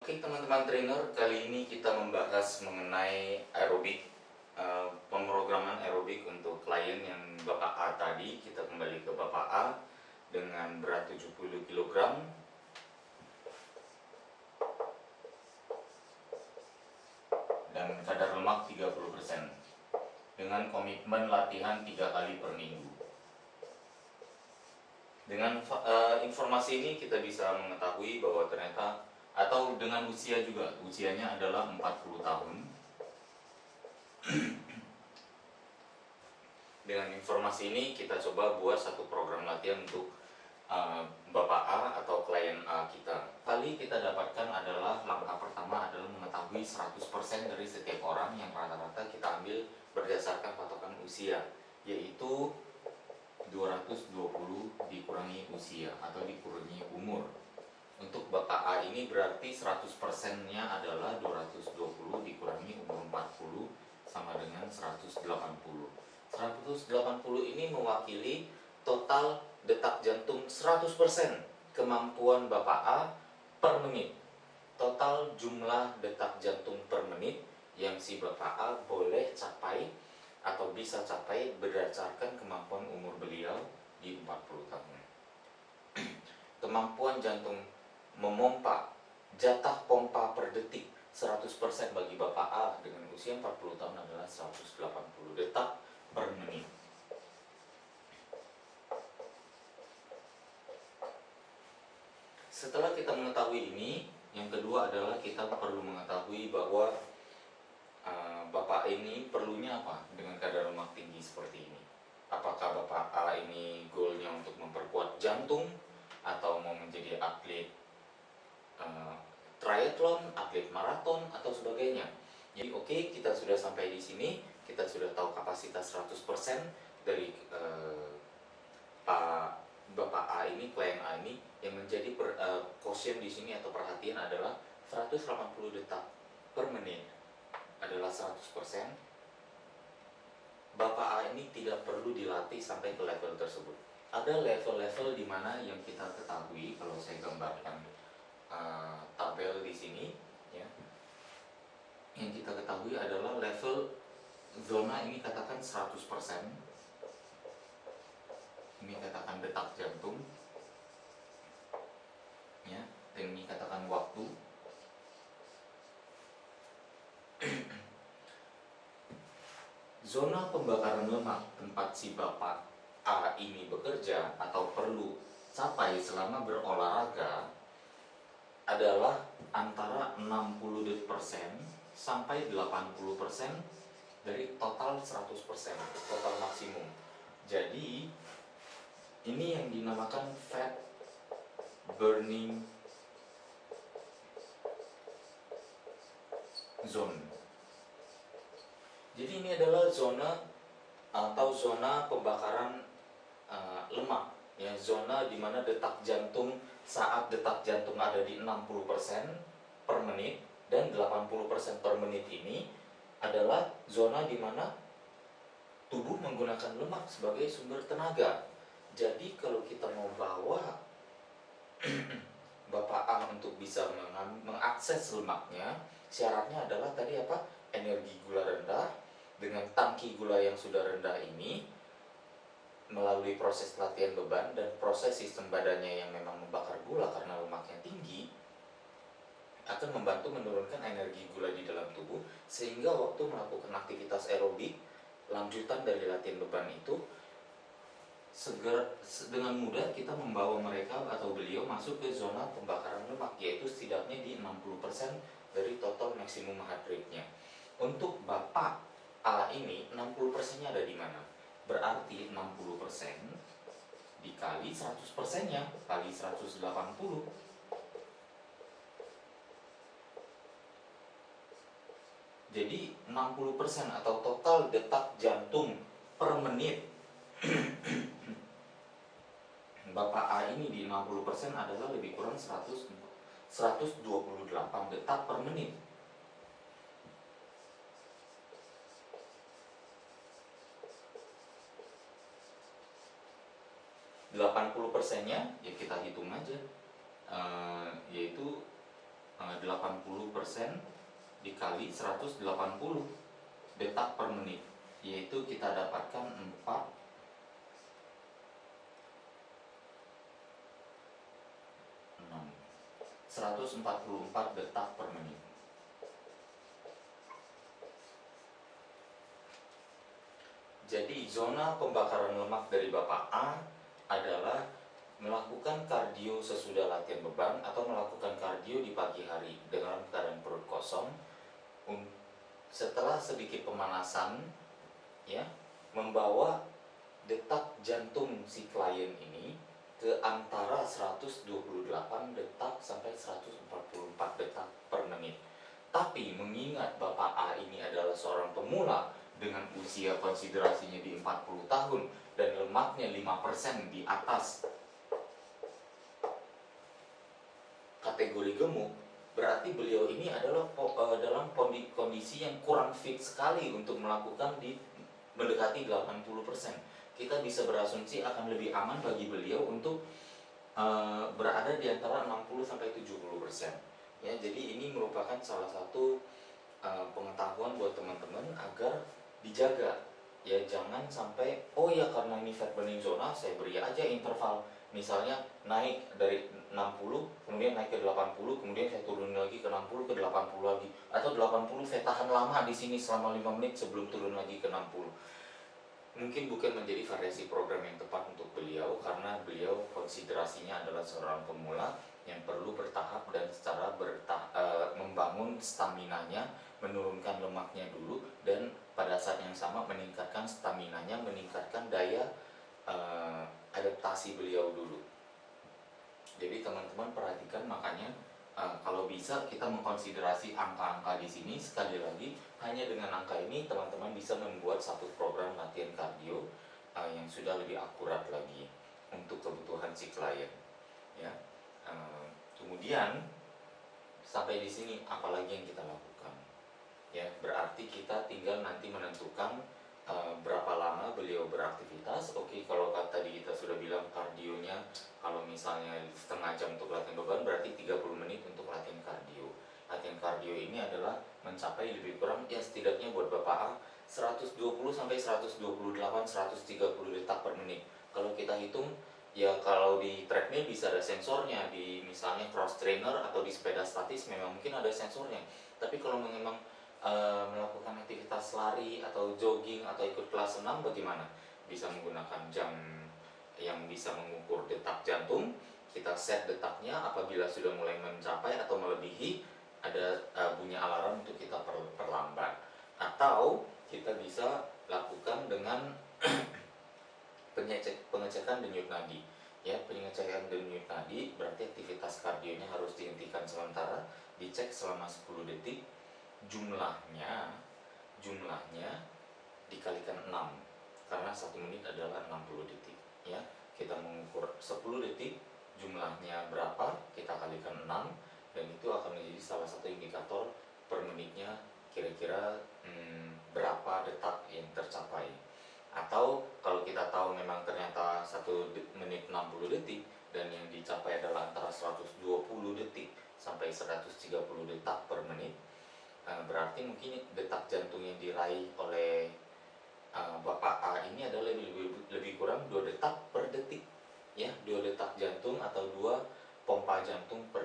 Oke teman-teman trainer, kali ini kita membahas mengenai aerobik, pemrograman aerobik untuk klien yang Bapak A tadi. Kita kembali ke Bapak A dengan berat 70 kg dan kadar lemak 30% dengan komitmen latihan 3 kali per minggu. Dengan informasi ini kita bisa mengetahui bahwa ternyata, atau dengan usia juga, usianya adalah 40 tahun. Dengan informasi ini kita coba buat satu program latihan untuk Bapak A atau klien A kita. Kali kita dapatkan adalah langkah pertama adalah mengetahui 100% dari setiap orang yang rata-rata kita ambil berdasarkan patokan usia, yaitu 220 dikurangi usia atau dikurangi umur. Untuk Bapak A ini berarti 100%-nya adalah 220 dikurangi umur 40 sama dengan 180. 180 ini mewakili total detak jantung 100% kemampuan Bapak A per menit. Total jumlah detak jantung per menit yang si Bapak A boleh capai atau bisa capai berdasarkan kemampuan umur beliau di 40 tahun. Kemampuan jantung memompa, jatah pompa per detik 100% bagi Bapak A dengan usia 40 tahun adalah 180 detak per menit. Setelah kita mengetahui ini, yang kedua adalah kita perlu mengetahui bahwa Bapak ini perlunya apa dengan kadar lemak tinggi seperti ini. Apakah Bapak A ini goalnya untuk memperkuat jantung atau mau menjadi atlet triathlon, atlet maraton atau sebagainya. Jadi oke, kita sudah sampai di sini, kita sudah tahu kapasitas 100% dari Bapak A ini, klien A ini, yang menjadi caution di sini atau perhatian adalah 180 detak per menit adalah 100%. Bapak A ini tidak perlu dilatih sampai ke level tersebut. Ada level-level di mana yang kita ketahui, kalau saya gambarkan tabel di sini, ya, yang kita ketahui adalah level zona ini katakan 100%. Ini katakan detak jantung, ya, dan ini katakan waktu. Zona pembakaran lemak tempat si Bapak A ini bekerja atau perlu capai selama berolahraga adalah antara 60% sampai 80% dari total 100%, total maksimum. Jadi ini yang dinamakan fat burning zone. Jadi ini adalah zona atau zona pembakaran lemak, ya, zona di mana detak jantung saat detak jantung ada di 60% per menit dan 80% per menit ini adalah zona di mana tubuh menggunakan lemak sebagai sumber tenaga. Jadi kalau kita mau bawa Bapak A untuk bisa mengakses lemaknya, syaratnya adalah tadi apa? Energi gula rendah dengan tangki gula yang sudah rendah ini, melalui proses latihan beban dan proses sistem badannya yang memang membakar gula karena lemaknya tinggi, akan membantu menurunkan energi gula di dalam tubuh, sehingga waktu melakukan aktivitas aerobik lanjutan dari latihan beban itu dengan mudah kita membawa mereka atau beliau masuk ke zona pembakaran lemak, yaitu setidaknya di 60% dari total maksimum heart rate-nya. Untuk Bapak A ini 60%-nya ada di mana? Berarti 60% dikali 100%-nya kali 180. Jadi 60% atau total detak jantung per menit Bapak A ini di 60% adalah lebih kurang 128 detak per menit. %80-nya ya kita hitung aja, yaitu 80% dikali 180 detak per menit, yaitu kita dapatkan 144 detak per menit. Jadi zona pembakaran lemak dari Bapak A adalah melakukan kardio sesudah latihan beban atau melakukan kardio di pagi hari dengan keadaan perut kosong. Setelah sedikit pemanasan, ya, membawa detak jantung si klien ini ke antara 128 detak sampai 144 detak per menit. Tapi mengingat Bapak A ini adalah seorang pemula dengan usia konsiderasinya di 40 tahun dan lemaknya 5% di atas kategori gemuk, berarti beliau ini adalah dalam kondisi yang kurang fit sekali untuk melakukan mendekati 80%. Kita bisa berasumsi akan lebih aman bagi beliau untuk berada di antara 60 sampai 70%. Ya, jadi ini merupakan salah satu pengetahuan buat teman-teman agar dijaga. Ya, jangan sampai karena ini fat burning zona saya beri aja interval. Misalnya naik dari 60 kemudian naik ke 80, kemudian saya turun lagi ke 60 ke 80 lagi, atau 80 saya tahan lama di sini selama 5 menit sebelum turun lagi ke 60. Mungkin bukan menjadi variasi program yang tepat untuk beliau karena beliau konsiderasinya adalah seorang pemula yang perlu bertahap dan secara membangun staminanya, menurunkan lemaknya dulu, dan pada saat yang sama meningkatkan staminanya, meningkatkan daya adaptasi beliau dulu. Jadi teman-teman perhatikan, makanya kalau bisa kita mengkonsiderasi angka-angka di sini. Sekali lagi, hanya dengan angka ini teman-teman bisa membuat satu program latihan kardio yang sudah lebih akurat lagi untuk kebutuhan si klien. Ya, kemudian sampai di sini apalagi yang kita lakukan? Ya, berarti kita tinggal nanti menentukan berapa lama beliau beraktivitas. Oke, kalau tadi kita sudah bilang kardionya, kalau misalnya setengah jam untuk latihan beban, berarti 30 menit untuk latihan kardio. Latihan kardio ini adalah mencapai lebih kurang, ya setidaknya buat Bapak A, 120 sampai 128, 130 detak per menit. Kalau kita hitung, ya kalau di treadmill bisa ada sensornya, di misalnya cross trainer atau di sepeda statis memang mungkin ada sensornya. Tapi kalau memang melakukan aktivitas lari atau jogging atau ikut kelas 6 bagaimana? Bisa menggunakan jam yang bisa mengukur detak jantung. Kita set detaknya, apabila sudah mulai mencapai atau melebihi, ada bunyi alarm untuk kita perlambat. Atau kita bisa lakukan dengan pengecekan denyut nadi. Ya, pengecekan denyut nadi berarti aktivitas kardionya harus dihentikan sementara, dicek selama 10 detik. Jumlahnya dikalikan 6 karena 1 menit adalah 60 detik. Ya, kita mengukur 10 detik jumlahnya berapa, kita kalikan 6, dan itu akan menjadi salah satu indikator per menitnya kira-kira berapa detak yang tercapai. Atau kalau kita tahu memang ternyata 1 menit 60 detik dan yang dicapai adalah antara 120 detik sampai 130 detak per menit, berarti mungkin detak jantung yang diraih oleh Bapak A ini adalah lebih kurang 2 detak per detik. Ya, 2 detak jantung atau 2 pompa jantung per